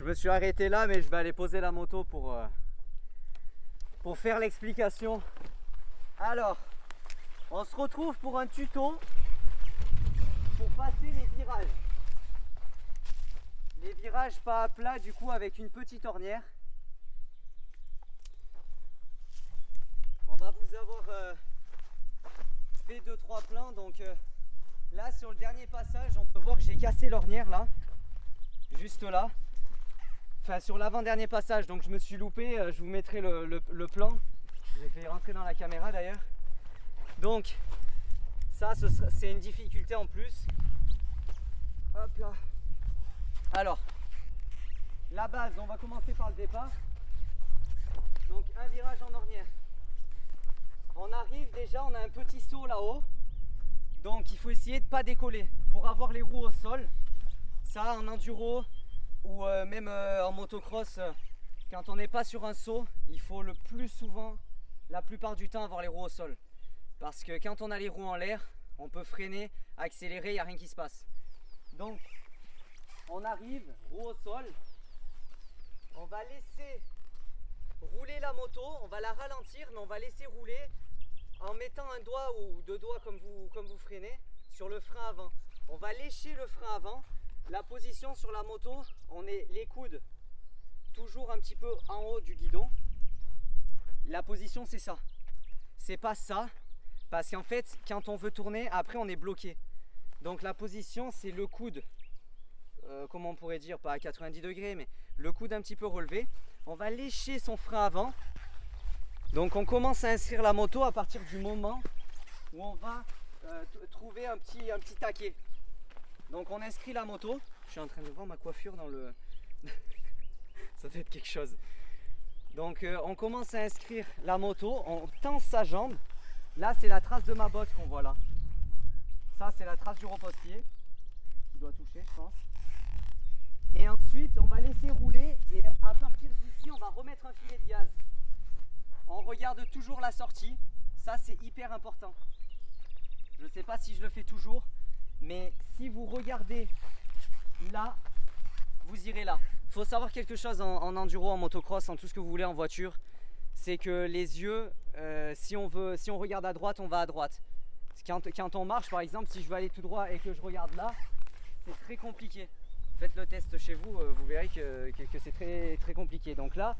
me suis arrêté là, mais je vais aller poser la moto pour faire l'explication. Alors, on se retrouve pour un tuto pour passer les virages. Les virages pas à plat, du coup, avec une petite ornière. On va vous avoir fait 2-3 plans, donc là sur le dernier passage on peut voir que j'ai cassé l'ornière là, juste là, enfin sur l'avant-dernier passage, donc je me suis loupé, je vous mettrai le plan, je l'ai fait rentrer dans la caméra d'ailleurs. Donc ça c'est une difficulté en plus. Hop là. Alors la base, on va commencer par le départ, donc un virage en ornière. On arrive déjà, on a un petit saut là-haut, donc il faut essayer de ne pas décoller pour avoir les roues au sol. Ça en enduro ou même en motocross, quand on n'est pas sur un saut, il faut le plus souvent, la plupart du temps, avoir les roues au sol. Parce que quand on a les roues en l'air, on peut freiner, accélérer, il n'y a rien qui se passe. Donc on arrive, roue au sol, on va laisser rouler la moto, on va la ralentir, mais on va laisser rouler en mettant un doigt ou deux doigts comme vous freinez sur le frein avant. On va lécher le frein avant. La position sur la moto, on est les coudes toujours un petit peu en haut du guidon. La position c'est ça. C'est pas ça, parce qu'en fait quand on veut tourner, après on est bloqué. Donc la position c'est le coude, comment on pourrait dire, pas à 90 degrés, mais le coude un petit peu relevé. On va lécher son frein avant. Donc on commence à inscrire la moto à partir du moment où on va trouver un petit taquet. Donc on inscrit la moto. Je suis en train de voir ma coiffure dans le... Ça doit être quelque chose. Donc on commence à inscrire la moto, on tend sa jambe. Là c'est la trace de ma botte qu'on voit là. Ça c'est la trace du repose-pied qui doit toucher, je pense. Et ensuite on va laisser rouler et à partir d'ici on va remettre un filet de gaz. On regarde toujours la sortie, ça c'est hyper important. Je ne sais pas si je le fais toujours, mais si vous regardez là, vous irez là. Il faut savoir quelque chose en enduro, en motocross, en tout ce que vous voulez en voiture, c'est que les yeux, si on regarde à droite, on va à droite. Quand on marche par exemple, si je veux aller tout droit et que je regarde là, c'est très compliqué. Faites le test chez vous, vous verrez que c'est très, très compliqué. Donc là,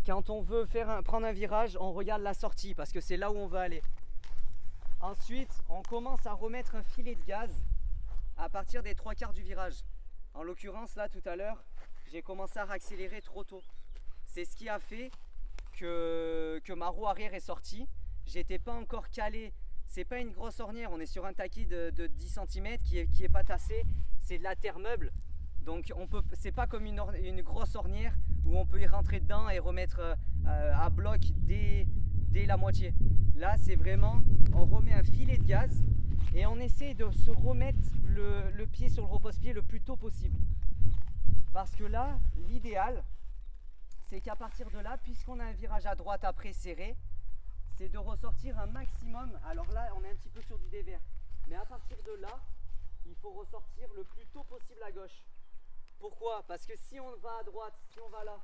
quand on veut prendre un virage, on regarde la sortie parce que c'est là où on veut aller. Ensuite, on commence à remettre un filet de gaz à partir des 3/4 du virage. En l'occurrence, là, tout à l'heure, j'ai commencé à accélérer trop tôt. C'est ce qui a fait que ma roue arrière est sortie. J'étais pas encore calé. C'est pas une grosse ornière, on est sur un taquis de 10 cm qui est pas tassé. C'est de la terre meuble. Donc c'est pas comme une grosse ornière où on peut y rentrer dedans et remettre à bloc dès la moitié. Là c'est vraiment, on remet un filet de gaz et on essaie de se remettre le pied sur le repose-pied le plus tôt possible. Parce que là, l'idéal, c'est qu'à partir de là, puisqu'on a un virage à droite après serré, c'est de ressortir un maximum. Alors là, on est un petit peu sur du dévers. Mais à partir de là, il faut ressortir le plus tôt possible à gauche. Pourquoi? Parce que si on va à droite, si on va là,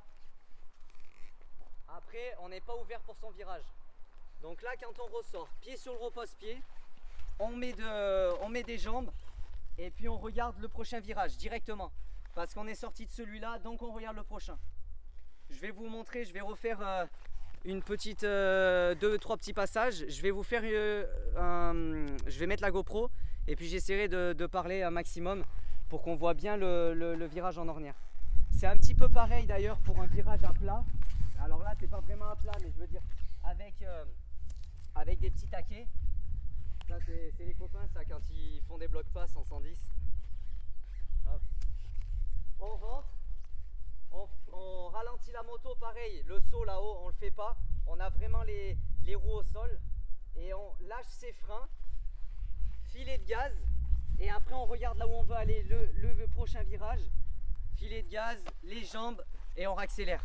après on n'est pas ouvert pour son virage. Donc là quand on ressort, pied sur le repose-pied, on met des jambes et puis on regarde le prochain virage directement. Parce qu'on est sorti de celui-là, donc on regarde le prochain. Je vais vous montrer, je vais refaire une petite 2-3 petits passages. Je vais vous faire je vais mettre la GoPro et puis j'essaierai de parler un maximum pour qu'on voit bien le virage en ornière. C'est un petit peu pareil d'ailleurs pour un virage à plat. Alors là c'est pas vraiment à plat, mais je veux dire avec des petits taquets. Ça c'est les copains ça quand ils font des blocs pass en 110. Hop. On rentre, on ralentit la moto pareil, le saut là-haut on le fait pas. On a vraiment les roues au sol et on lâche ses freins, filet de gaz. Et après on regarde là où on veut aller, le prochain virage, filet de gaz, les jambes et on accélère.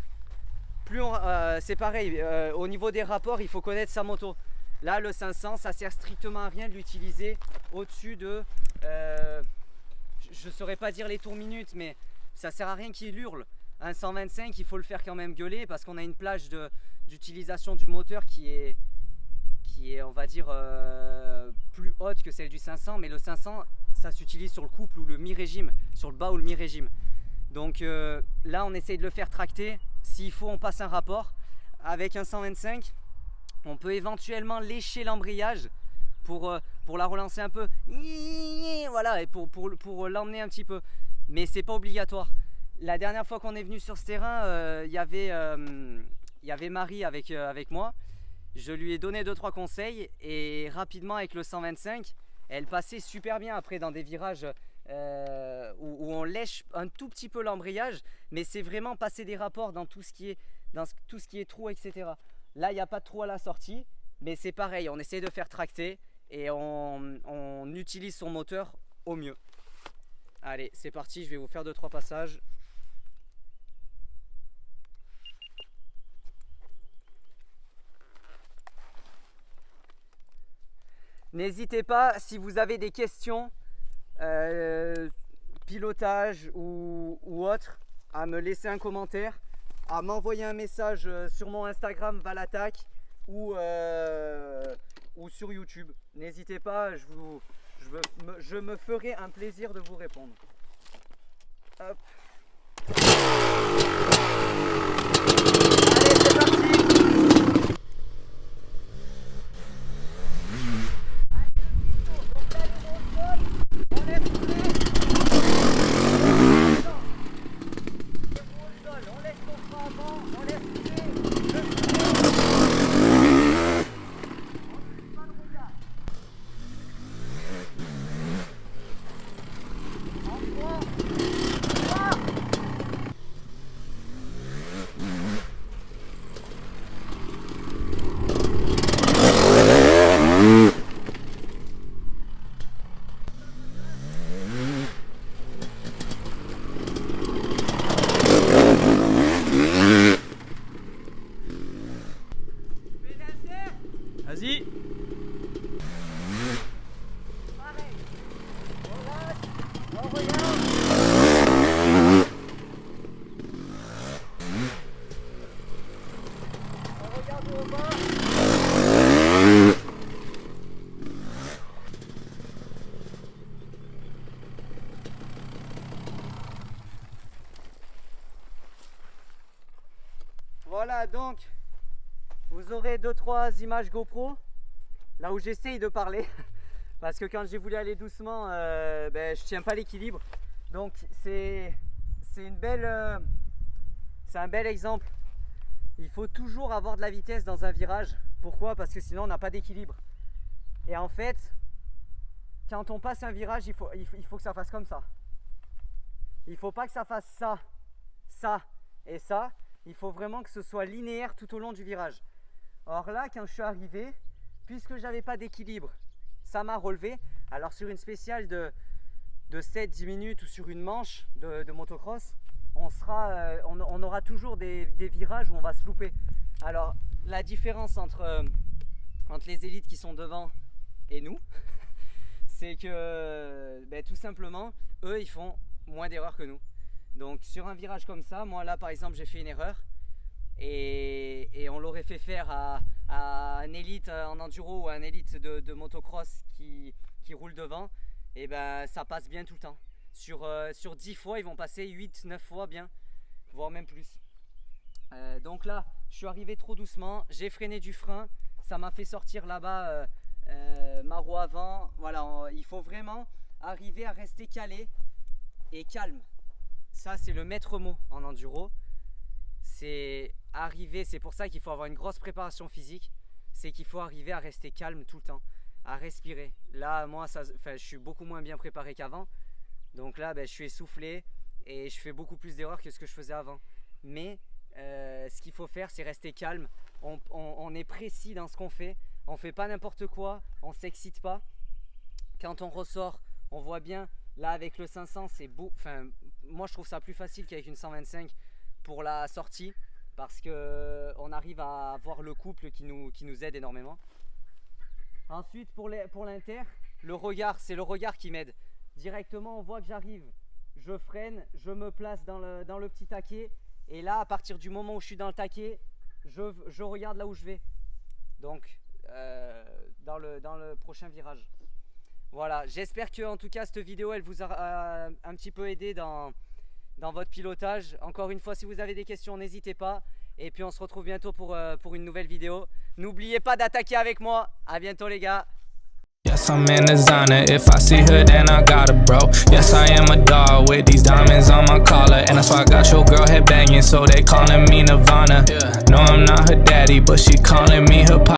C'est pareil, au niveau des rapports il faut connaître sa moto. Là le 500 ça sert strictement à rien de l'utiliser au-dessus de, je ne saurais pas dire les tours minutes, mais ça sert à rien qu'il hurle. un 125, il faut le faire quand même gueuler parce qu'on a une plage d'utilisation du moteur qui est on va dire plus haute que celle du 500, mais le 500 ça s'utilise sur le couple ou le mi-régime, sur le bas ou le mi-régime. Donc là on essaye de le faire tracter. S'il faut, on passe un rapport. Avec un 125, on peut éventuellement lécher l'embrayage pour la relancer un peu, voilà, et pour l'emmener un petit peu, mais c'est pas obligatoire. La dernière fois qu'on est venu sur ce terrain, il y avait Marie avec moi. Je lui ai donné 2-3 conseils et rapidement avec le 125, elle passait super bien après dans des virages où on lèche un tout petit peu l'embrayage, mais c'est vraiment passer des rapports dans tout ce qui est trou, etc. Là il n'y a pas de trou à la sortie, mais c'est pareil, on essaie de faire tracter et on utilise son moteur au mieux. Allez, c'est parti, je vais vous faire 2-3 passages. N'hésitez pas, si vous avez des questions, pilotage ou autre, à me laisser un commentaire, à m'envoyer un message sur mon Instagram Valattac ou sur YouTube. N'hésitez pas, je me ferai un plaisir de vous répondre. Hop. Allez, c'est parti. Vas-y. Pareil. On lâche, on regarde. On regarde au bas. Voilà, donc vous aurez 2-3 images GoPro là où j'essaye de parler parce que quand j'ai voulu aller doucement, je tiens pas l'équilibre. Donc c'est un bel exemple. Il faut toujours avoir de la vitesse dans un virage. Pourquoi? Parce que sinon on n'a pas d'équilibre. Et en fait, quand on passe un virage, il faut que ça fasse comme ça. Il faut pas que ça fasse ça, ça et ça. Il faut vraiment que ce soit linéaire tout au long du virage. Or là, quand je suis arrivé, puisque j'avais pas d'équilibre, ça m'a relevé. Alors sur une spéciale de 7-10 minutes ou sur une manche de motocross, on aura toujours des virages où on va se louper. Alors la différence entre les élites qui sont devant et nous, c'est que tout simplement, eux ils font moins d'erreurs que nous. Donc sur un virage comme ça, moi là par exemple j'ai fait une erreur et on l'aurait fait faire à un élite en enduro ou à un élite de motocross qui roule devant, et ça passe bien tout le temps. Sur 10 fois ils vont passer 8-9 fois bien, voire même plus. Donc là je suis arrivé trop doucement, j'ai freiné du frein, ça m'a fait sortir là-bas ma roue avant. Voilà, il faut vraiment arriver à rester calé et calme. Ça c'est le maître mot en enduro, c'est arriver, c'est pour ça qu'il faut avoir une grosse préparation physique, c'est qu'il faut arriver à rester calme tout le temps, à respirer. Là moi je suis beaucoup moins bien préparé qu'avant, donc là je suis essoufflé et je fais beaucoup plus d'erreurs que ce que je faisais avant. Mais ce qu'il faut faire c'est rester calme, on est précis dans ce qu'on fait, on fait pas n'importe quoi, on s'excite pas. Quand on ressort, on voit bien. Là avec le 500 c'est beau, moi je trouve ça plus facile qu'avec une 125 pour la sortie, parce que on arrive à voir le couple qui nous aide énormément. Ensuite pour l'inter, le regard, c'est le regard qui m'aide. Directement on voit que j'arrive, je freine, je me place dans le petit taquet Et là, à partir du moment où je suis dans le taquet, je regarde là où je vais. Donc, dans le prochain virage. Voilà, j'espère que en tout cas cette vidéo elle vous a un petit peu aidé dans votre pilotage. Encore une fois, si vous avez des questions, n'hésitez pas. Et puis on se retrouve bientôt pour une nouvelle vidéo. N'oubliez pas d'attaquer avec moi. À bientôt les gars. Yes, I'm in designer. If I see her, then I got her, bro. Yes, I am a dog with these diamonds on my collar. And that's why I got your girl head banging, so they calling me Nirvana. No, I'm not her daddy, but she calling me her pop.